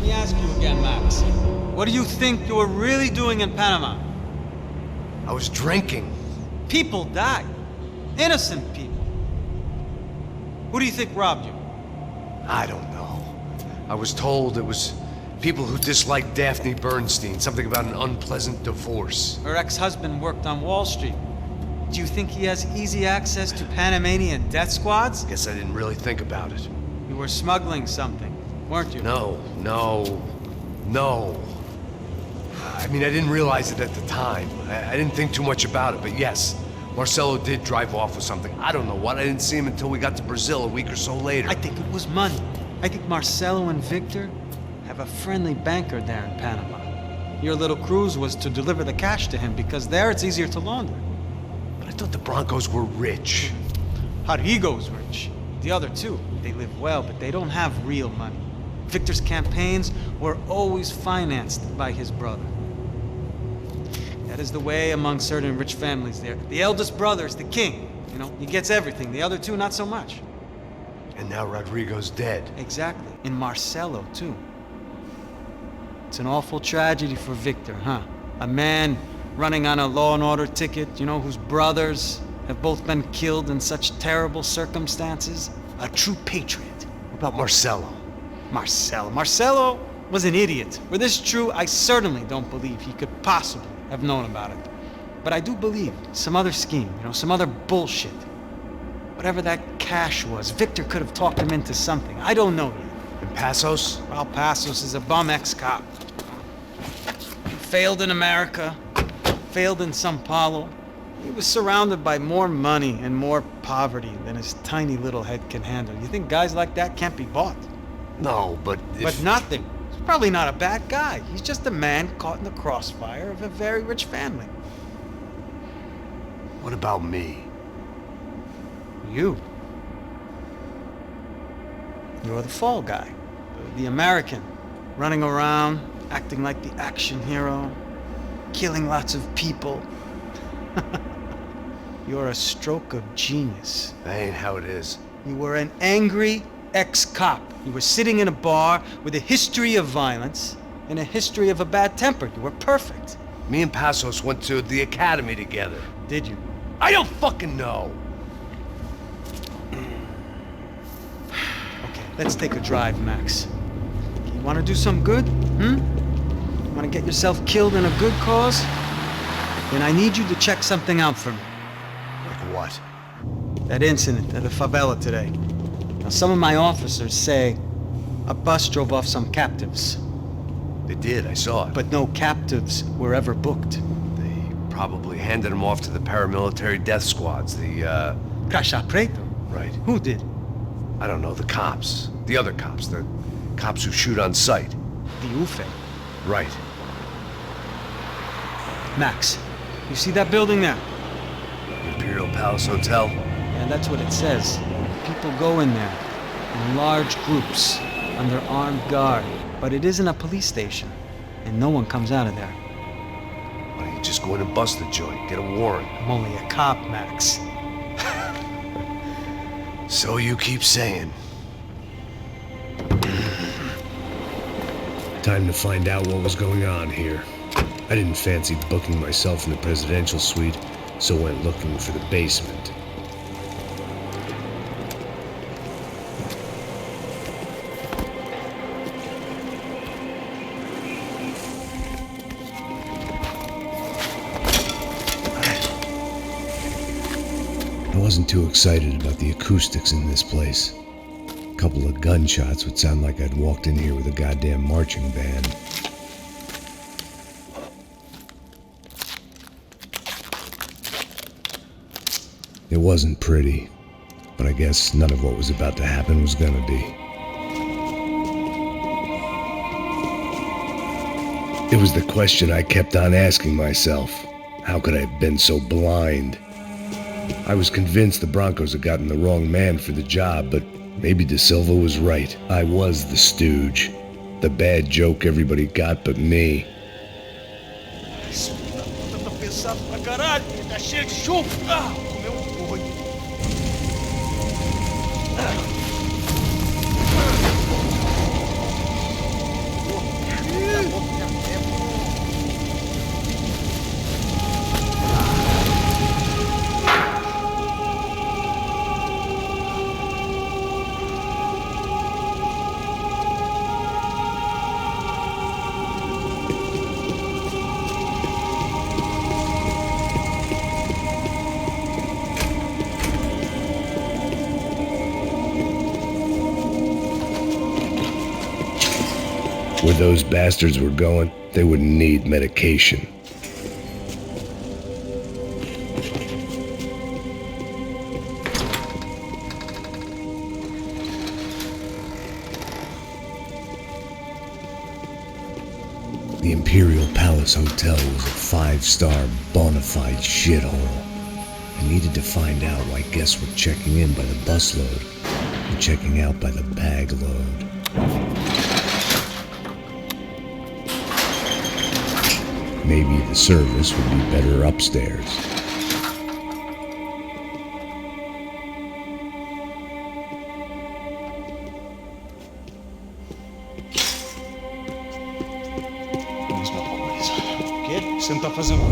me ask you again, Max. What do you think you were really doing in Panama? I was drinking. People died. Innocent people. Who do you think robbed you? I don't know. I was told it was people who disliked Daphne Bernstein, something about an unpleasant divorce. Her ex-husband worked on Wall Street. Do you think he has easy access to Panamanian death squads? Guess I didn't really think about it. You were smuggling something, weren't you? No. I mean, I didn't realize it at the time. I didn't think too much about it, but yes, Marcelo did drive off with something. I don't know what. I didn't see him until we got to Brazil a week or so later. I think it was money. I think Marcelo and Victor have a friendly banker there in Panama. Your little cruise was to deliver the cash to him because there it's easier to launder. But I thought the Broncos were rich. Rodrigo's rich. The other two, they live well, but they don't have real money. Victor's campaigns were always financed by his brother. That is the way among certain rich families there. The eldest brother is the king. You know, he gets everything. The other two, not so much. And now Rodrigo's dead. Exactly. And Marcelo, too. It's an awful tragedy for Victor, huh? A man running on a law and order ticket, you know, whose brothers have both been killed in such terrible circumstances. A true patriot. What about Marcelo? Marcelo was an idiot. Were this true, I certainly don't believe he could possibly have known about it. But I do believe some other scheme, you know, some other bullshit. Whatever that cash was, Victor could have talked him into something. I don't know yet. And Passos? Well, Passos is a bum ex-cop. He failed in America, failed in Sao Paulo. He was surrounded by more money and more poverty than his tiny little head can handle. You think guys like that can't be bought? No, but if... But nothing. He's probably not a bad guy. He's just a man caught in the crossfire of a very rich family. What about me? You. You're the fall guy. The American. Running around, acting like the action hero. Killing lots of people. You're a stroke of genius. That ain't how it is. You were an angry ex-cop. You were sitting in a bar with a history of violence and a history of a bad temper. You were perfect. Me and Passos went to the academy together. Did you? I don't fucking know. Okay, let's take a drive, Max. You want to do some good? Want to get yourself killed in a good cause? Then I need you to check something out for me. Like what? That incident at the favela today. Now, some of my officers say a bus drove off some captives. They did, I saw it. But no captives were ever booked. They probably handed them off to the paramilitary death squads, the, Caixa Preto? Right. Who did? I don't know, the cops. The other cops, the cops who shoot on sight. The UFE. Right. Max, you see that building there? Imperial Palace Hotel? Yeah, that's what it says. People go in there in large groups under armed guard. But it isn't a police station, and no one comes out of there. Why don't you just go in and bust the joint, get a warrant? I'm only a cop, Max. So you keep saying. Time to find out what was going on here. I didn't fancy booking myself in the presidential suite, so went looking for the basement. I wasn't too excited about the acoustics in this place. A couple of gunshots would sound like I'd walked in here with a goddamn marching band. It wasn't pretty, but I guess none of what was about to happen was gonna be. It was the question I kept on asking myself. How could I have been so blind? I was convinced the Broncos had gotten the wrong man for the job, but maybe De Silva was right. I was the stooge. The bad joke everybody got but me. Where those bastards were going, they wouldn't need medication. The Imperial Palace Hotel was a five-star, bona fide shithole. I needed to find out why guests were checking in by the busload and checking out by the bag load. Maybe the service would be better upstairs. Mesma coisa. O quê? O que você não tá fazendo?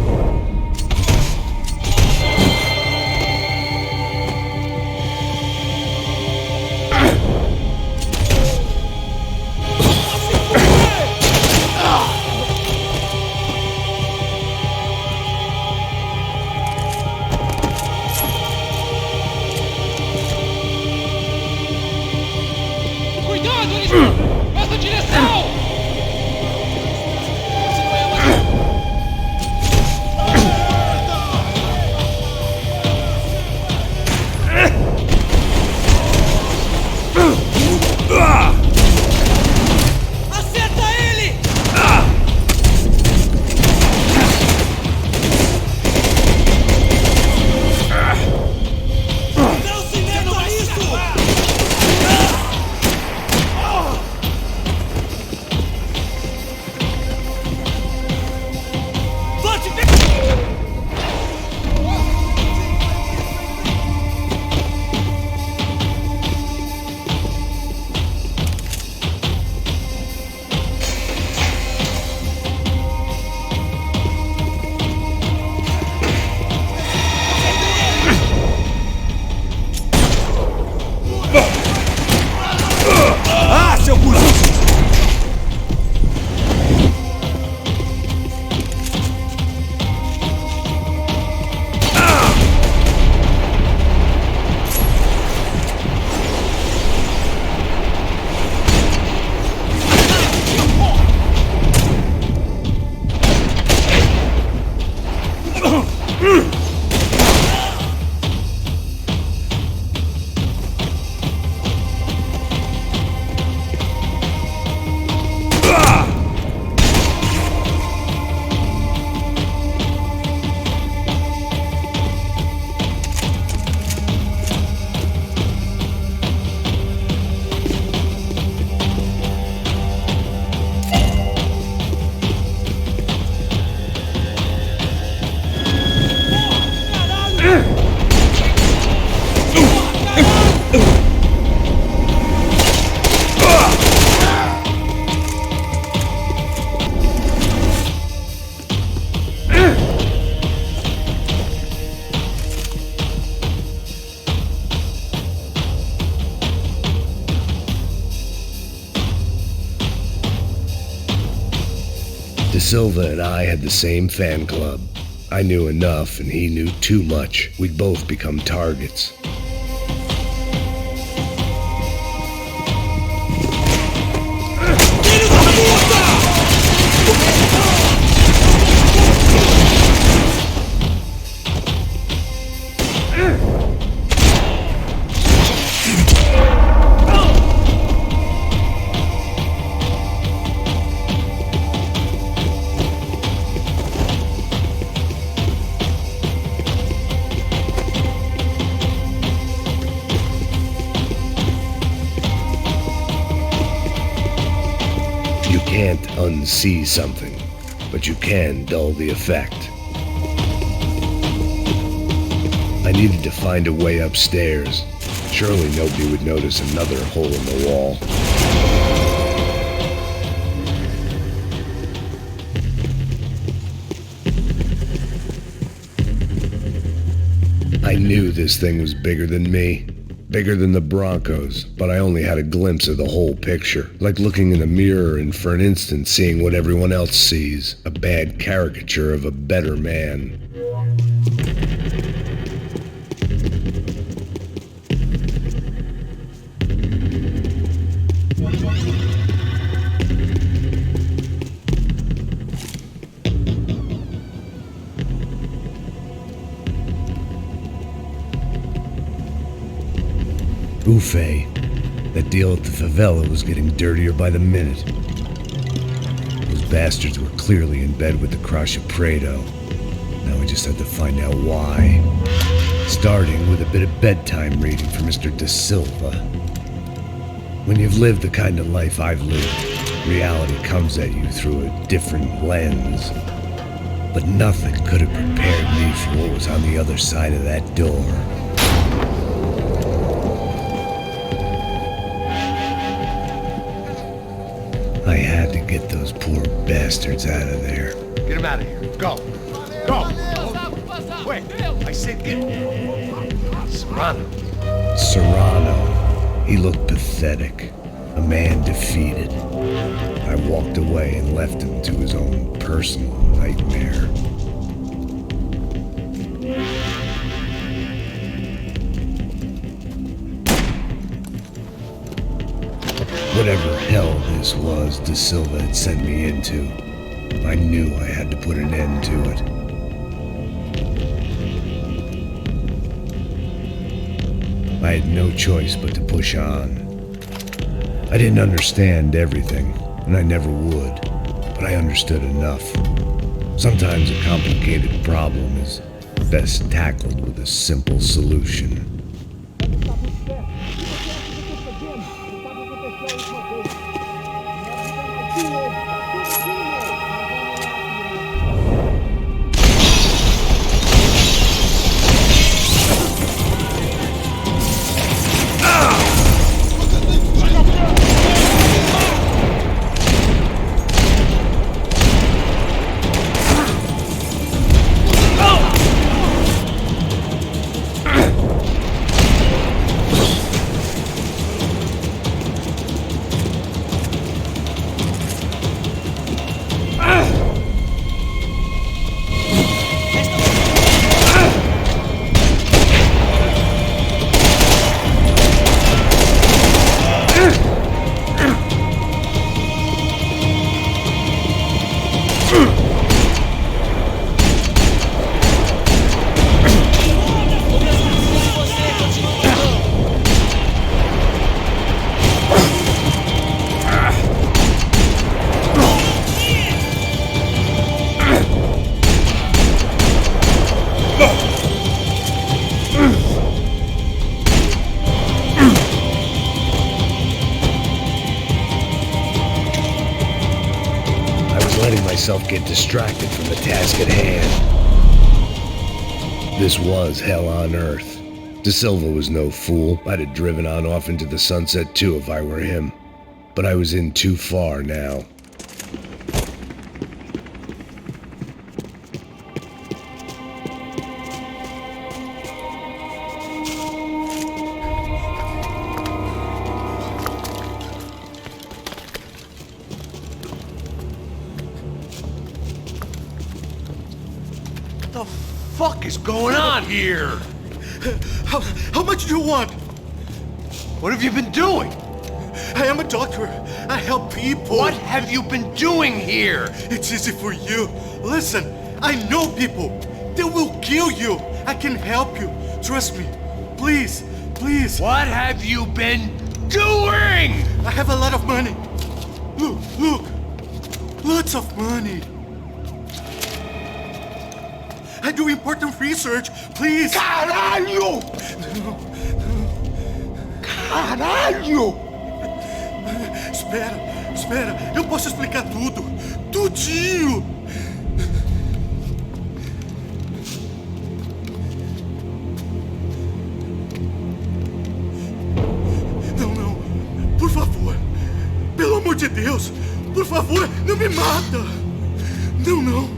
Nossa direção! Acerta ele! Não se meta nisso! Ah, seu burro! De Silva and I had the same fan club. I knew enough and he knew too much. We'd both become targets. You can't unsee something, but you can dull the effect. I needed to find a way upstairs. Surely nobody would notice another hole in the wall. I knew this thing was bigger than me. Bigger than the Broncos, but I only had a glimpse of the whole picture. Like looking in a mirror and for an instant seeing what everyone else sees. A bad caricature of a better man. buffet. That deal at the favela was getting dirtier by the minute. Those bastards were clearly in bed with the Crush of Prado. Now we just had to find out why. Starting with a bit of bedtime reading for Mr. De Silva. When you've lived the kind of life I've lived, reality comes at you through a different lens. But nothing could have prepared me for what was on the other side of that door. I had to get those poor bastards out of there. Get him out of here. Go. Go. Quick. I said get... Serrano. Serrano. He looked pathetic. A man defeated. I walked away and left him to his own personal nightmare. Whatever hell this was De Silva had sent me into, I knew I had to put an end to it. I had no choice but to push on. I didn't understand everything, and I never would, but I understood enough. Sometimes a complicated problem is best tackled with a simple solution. Get distracted from the task at hand. This was hell on earth. De Silva was no fool. I'd have driven on off into the sunset too if I were him. But I was in too far now. What the fuck is going on here? How much do you want? What have you been doing? I am a doctor. I help people. What have you been doing here? It's easy for you. Listen, I know people. They will kill you. I can help you. Trust me. Please, please. What have you been doing? I have a lot of money. Look, look. Lots of money. I do important research. Please. Caralho! Caralho! Espera. Eu posso explicar tudo. Tudinho. Não. Por favor. Pelo amor de Deus. Por favor, não me mata. Não.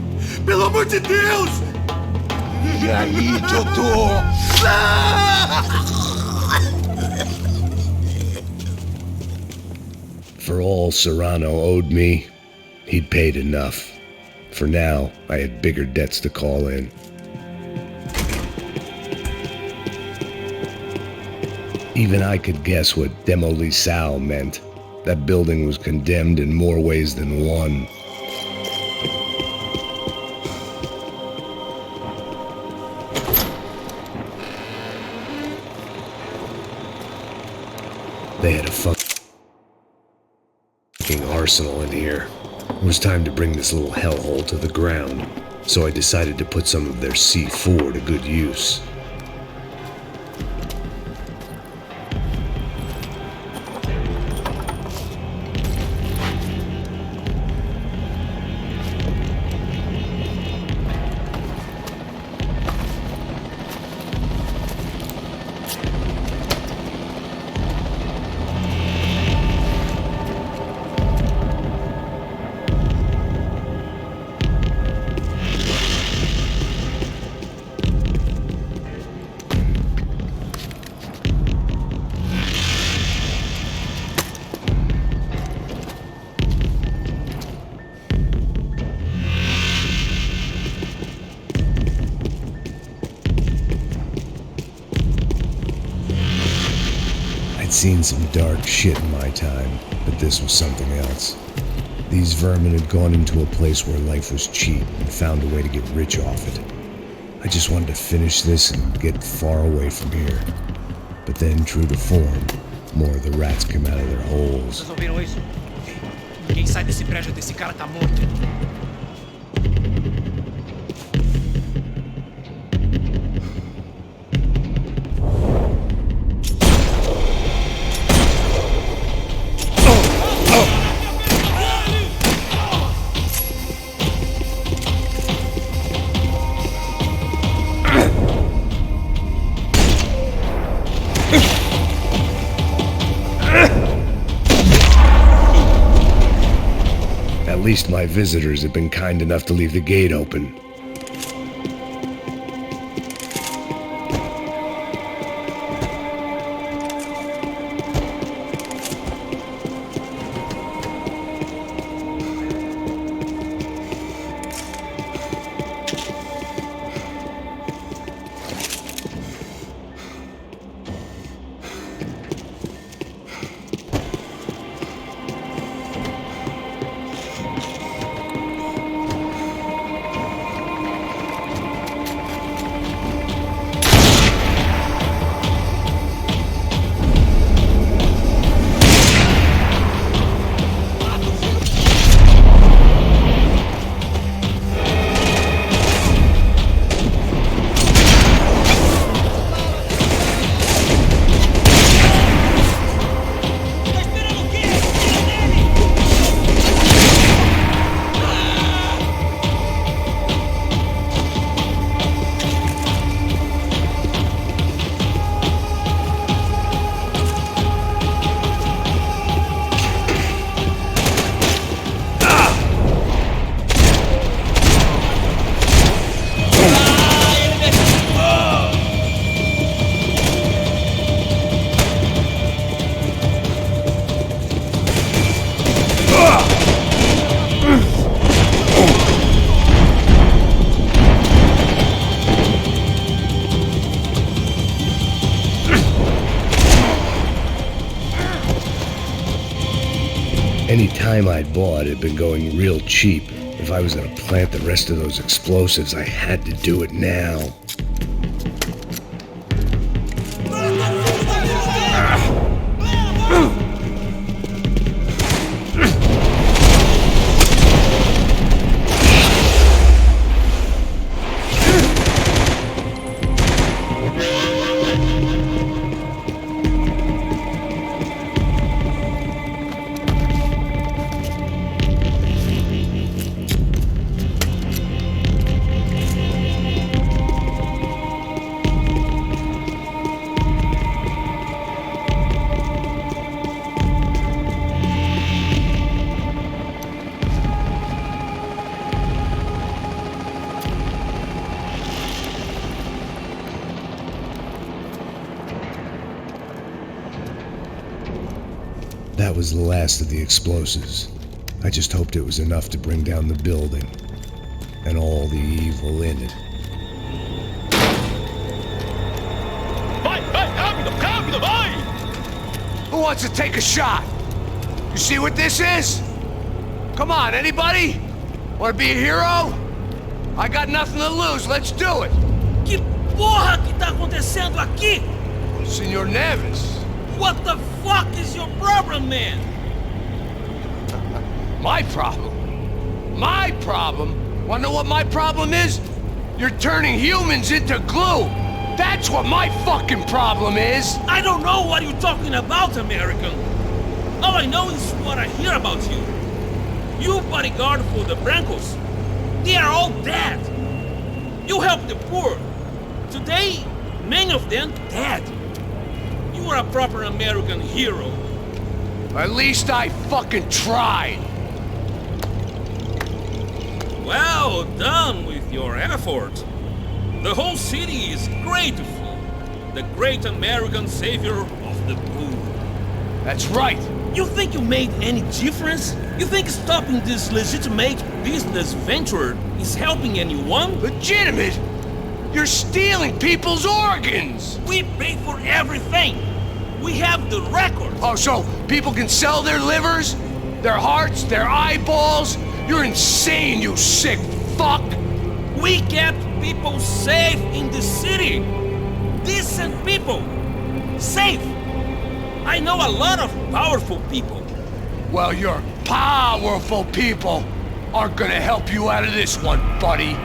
Pelo amor de Deus. E aí, doutor? For all Serrano owed me, he'd paid enough. For now, I had bigger debts to call in. Even I could guess what Demolisal meant. That building was condemned in more ways than one. They had a fucking arsenal in here. It was time to bring this little hellhole to the ground, so I decided to put some of their C4 to good use. I'd seen some dark shit in my time, but this was something else. These vermin had gone into a place where life was cheap and found a way to get rich off it. I just wanted to finish this and get far away from here. But then, true to form, more of the rats came out of their holes. Vocês ouviram isso? Ninguém sai desse prédio desse cara tá morto. At least my visitors have been kind enough to leave the gate open. Any time I'd bought had been going real cheap. If I was gonna plant the rest of those explosives, I had to do it now. That was the last of the explosives. I just hoped it was enough to bring down the building and all the evil in it. Vai, rápido, rápido, vai! Who wants to take a shot? You see what this is? Come on, anybody? Want to be a hero? I got nothing to lose, let's do it! Que porra que tá acontecendo aqui? Senor Neves. What the fuck is your problem, man? My problem? My problem? Wanna know what my problem is? You're turning humans into glue! That's what my fucking problem is! I don't know what you're talking about, American. All I know is what I hear about you. You bodyguard for the Brancos. They are all dead. You help the poor. Today, many of them dead. You are a proper American hero. At least I fucking tried! Well done with your effort. The whole city is grateful. The great American savior of the poor. That's right! You think you made any difference? You think stopping this legitimate business venture is helping anyone? Legitimate? You're stealing people's organs! We pay for everything. We have the record. Oh, so people can sell their livers? Their hearts? Their eyeballs? You're insane, you sick fuck! We kept people safe in the city. Decent people. Safe. I know a lot of powerful people. Well, your powerful people aren't gonna help you out of this one, buddy.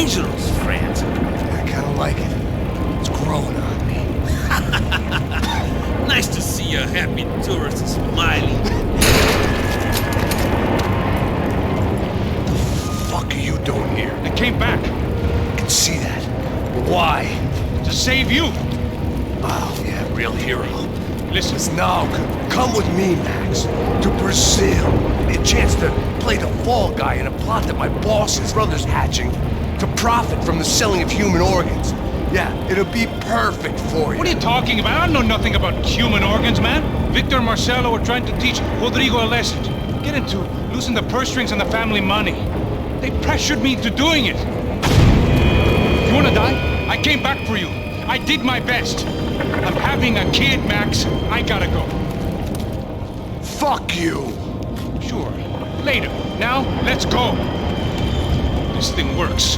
dangerous, friend. I kinda like it. It's growing on me. Nice to see a happy tourist smiling. What the fuck are you doing here? I came back I can see that. But why? to save you. Oh, yeah, real hero. Listen, Now, come with me, Max. To Brazil. A chance to play the fall guy in a plot that my boss's brother's hatching to profit from the selling of human organs. Yeah, it'll be perfect for you. what are you talking about? I know nothing about human organs, man. Victor and Marcelo were trying to teach Rodrigo a lesson. Get into losing the purse strings and the family money. They pressured me into doing it. You wanna die? I came back for you. I did my best. I'm having a kid, Max. I gotta go. Fuck you! Sure. Later. Now, let's go. This thing works.